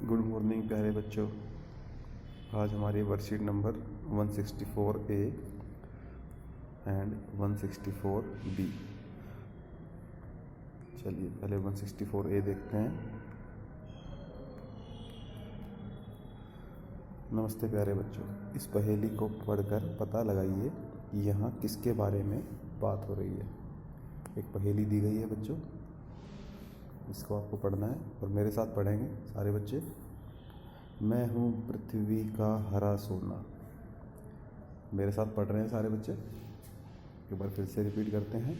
Good morning प्यारे बच्चों। आज हमारी worksheet number 164A and 164B। चलिए पहले 164A देखते हैं। नमस्ते प्यारे बच्चों, इस पहेली को पढ़कर पता लगाइए कि यहाँ किसके बारे में बात हो रही है। एक पहेली दी गई है बच्चों, इसको आपको पढ़ना है और मेरे साथ पढ़ेंगे सारे बच्चे। मैं हूँ पृथ्वी का हरा सोना। मेरे साथ पढ़ रहे हैं सारे बच्चे, एक बार फिर से रिपीट करते हैं।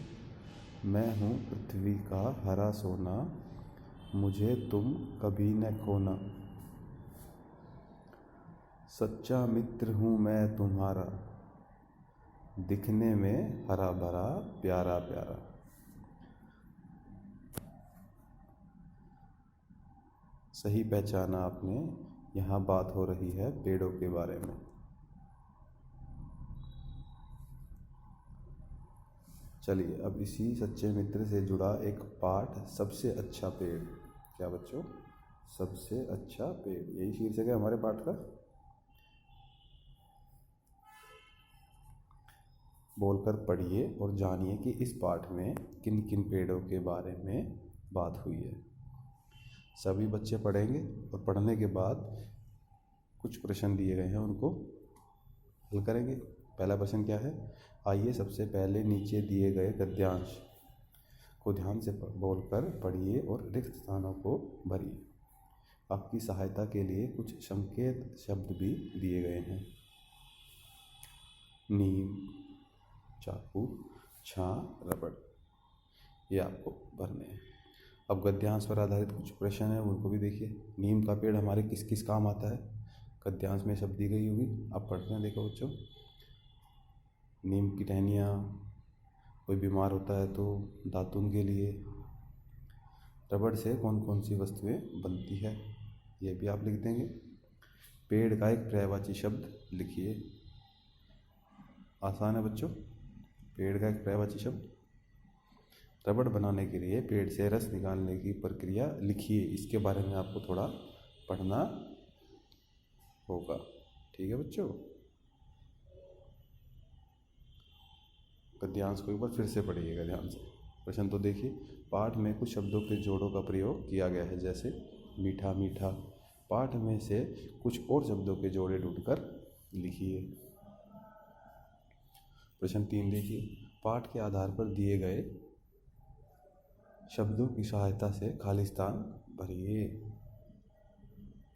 मैं हूँ पृथ्वी का हरा सोना, मुझे तुम कभी न खोना। सच्चा मित्र हूँ मैं तुम्हारा, दिखने में हरा भरा प्यारा प्यारा। सही पहचाना आपने, यहाँ बात हो रही है पेड़ों के बारे में। चलिए अब इसी सच्चे मित्र से जुड़ा एक पाठ, सबसे अच्छा पेड़। क्या बच्चों? सबसे अच्छा पेड़, यही शीर्षक है हमारे पाठ का। बोलकर पढ़िए और जानिए कि इस पाठ में किन किन पेड़ों के बारे में बात हुई है। सभी बच्चे पढ़ेंगे और पढ़ने के बाद कुछ प्रश्न दिए गए हैं, उनको हल करेंगे। पहला प्रश्न क्या है? आइए सबसे पहले नीचे दिए गए गद्यांश को ध्यान से बोलकर पढ़िए और रिक्त स्थानों को भरिए। आपकी सहायता के लिए कुछ संकेत शब्द भी दिए गए हैं। नीम, चाकू, छां, रबड़, ये आपको भरने हैं। अब गद्यांश पर आधारित कुछ प्रश्न हैं, उनको भी देखिए। नीम का पेड़ हमारे किस किस काम आता है? गद्यांश में शब्द दी गई होगी, आप पढ़ते हैं। देखो बच्चों, नीम की टहनियाँ, कोई बीमार होता है तो दातुन के लिए। रबड़ से कौन कौन सी वस्तुएं बनती है, ये भी आप लिख देंगे। पेड़ का एक पर्यायवाची शब्द लिखिए। आसान है बच्चों, पेड़ का एक पर्यायवाची शब्द। रबड़ बनाने के लिए पेड़ से रस निकालने की प्रक्रिया लिखिए। इसके बारे में आपको थोड़ा पढ़ना होगा, ठीक है बच्चों। गद्यांश को एक बार फिर से पढ़िएगा ध्यान से। प्रश्न तो देखिए। पाठ में कुछ शब्दों के जोड़ों का प्रयोग किया गया है, जैसे मीठा मीठा। पाठ में से कुछ और शब्दों के जोड़े ढूंढकर लिखिए। प्रश्न 3 देखिए। पाठ के आधार पर दिए गए शब्दों की सहायता से खाली स्थान भरिए।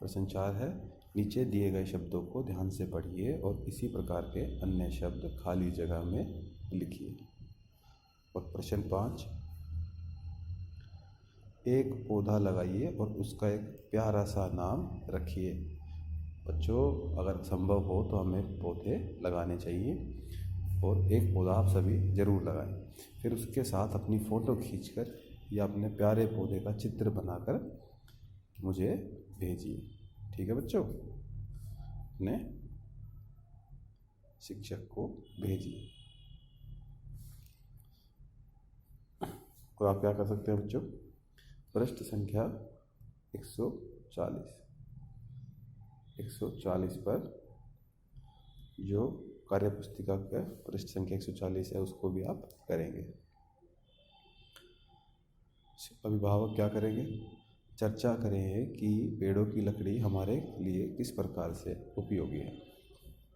प्रश्न 4 है, नीचे दिए गए शब्दों को ध्यान से पढ़िए और इसी प्रकार के अन्य शब्द खाली जगह में लिखिए। और प्रश्न 5, एक पौधा लगाइए और उसका एक प्यारा सा नाम रखिए। बच्चों, अगर संभव हो तो हमें पौधे लगाने चाहिए और एक पौधा आप सभी ज़रूर लगाएं। फिर उसके साथ अपनी फ़ोटो खींचकर या अपने प्यारे पौधे का चित्र बनाकर मुझे भेजिए, ठीक है बच्चों। अपने शिक्षक को भेजिए। और आप क्या कर सकते हैं बच्चों? पृष्ठ संख्या 140 पर जो कार्य पुस्तिका का पृष्ठ संख्या 140 है, उसको भी आप करेंगे। अभिभावक क्या करेंगे? चर्चा करें कि पेड़ों की लकड़ी हमारे लिए किस प्रकार से उपयोगी है।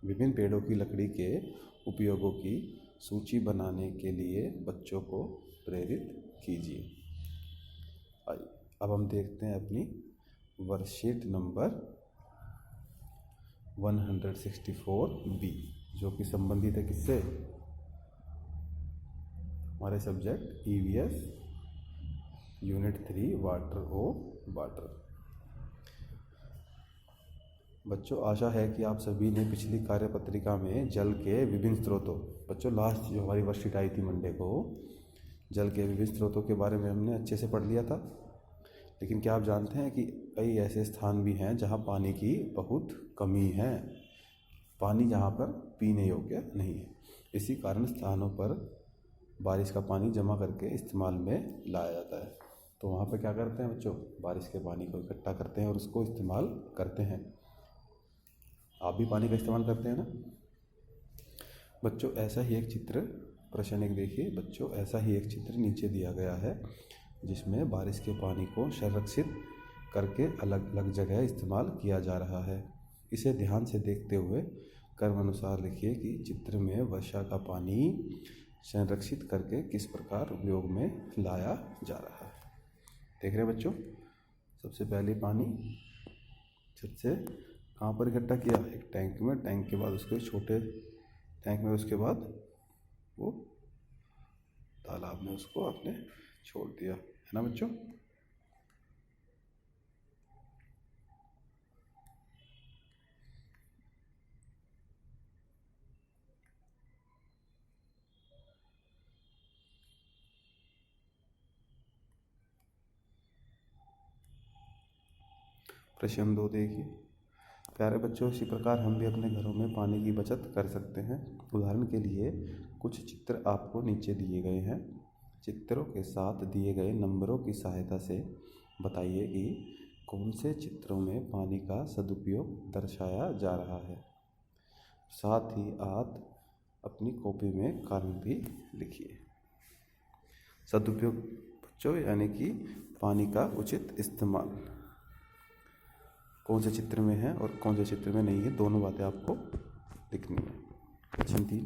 विभिन्न पेड़ों की लकड़ी के उपयोगों की सूची बनाने के लिए बच्चों को प्रेरित कीजिए। आइए अब हम देखते हैं अपनी वर्कशीट नंबर 164B, जो कि संबंधित है किससे? हमारे सब्जेक्ट EVS यूनिट 3 वाटर ओ वाटर। बच्चों, आशा है कि आप सभी ने पिछली कार्यपत्रिका में जल के विभिन्न स्रोतों, बच्चों लास्ट जो हमारी वर्कशीट आई थी मंडे को, जल के विभिन्न स्रोतों के बारे में हमने अच्छे से पढ़ लिया था। लेकिन क्या आप जानते हैं कि कई ऐसे स्थान भी हैं जहां पानी की बहुत कमी है, पानी जहां पर पीने योग्य नहीं है। इसी कारण स्थानों पर बारिश का पानी जमा करके इस्तेमाल में लाया जाता है। तो वहाँ पे क्या करते हैं बच्चों, बारिश के पानी को इकट्ठा करते हैं और उसको इस्तेमाल करते हैं। आप भी पानी का इस्तेमाल करते हैं ना बच्चों। ऐसा ही एक चित्र, प्रश्न एक देखिए बच्चों, ऐसा ही एक चित्र नीचे दिया गया है जिसमें बारिश के पानी को संरक्षित करके अलग अलग जगह इस्तेमाल किया जा रहा है। इसे ध्यान से देखते हुए क्रम अनुसार लिखिए कि चित्र में वर्षा का पानी संरक्षित करके किस प्रकार उपयोग में लाया जा रहा है। देख रहे हैं बच्चों, सबसे पहले पानी छत से कहाँ पर इकट्ठा किया, एक टैंक में, टैंक के बाद उसके छोटे टैंक में, उसके बाद वो तालाब में उसको आपने छोड़ दिया, है ना बच्चों। प्रश्न 2 देखिए। प्यारे बच्चों, इसी प्रकार हम भी अपने घरों में पानी की बचत कर सकते हैं। उदाहरण के लिए कुछ चित्र आपको नीचे दिए गए हैं। चित्रों के साथ दिए गए नंबरों की सहायता से बताइए कि कौन से चित्रों में पानी का सदुपयोग दर्शाया जा रहा है। साथ ही आप अपनी कॉपी में कारण भी लिखिए। सदुपयोग बच्चों यानी कि पानी का उचित इस्तेमाल कौन से चित्र में है और कौन से चित्र में नहीं है, दोनों बातें आपको लिखनी है। प्रश्न 3,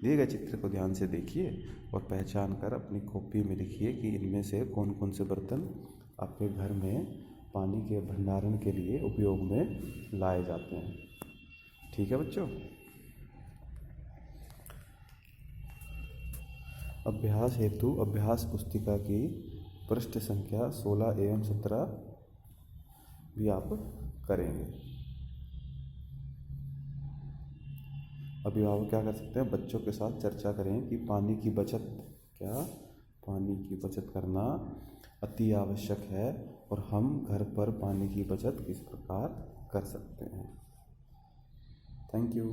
दिए गए चित्र को ध्यान से देखिए और पहचान कर अपनी कॉपी में लिखिए कि इनमें से कौन कौन से बर्तन आपके घर में पानी के भंडारण के लिए उपयोग में लाए जाते हैं। ठीक है बच्चों। अभ्यास हेतु अभ्यास पुस्तिका की पृष्ठ संख्या 16 एवं 17 भी आप करेंगे। अभिभावक क्या कर सकते हैं, बच्चों के साथ चर्चा करें कि पानी की बचत करना अति आवश्यक है और हम घर पर पानी की बचत किस प्रकार कर सकते हैं। Thank you.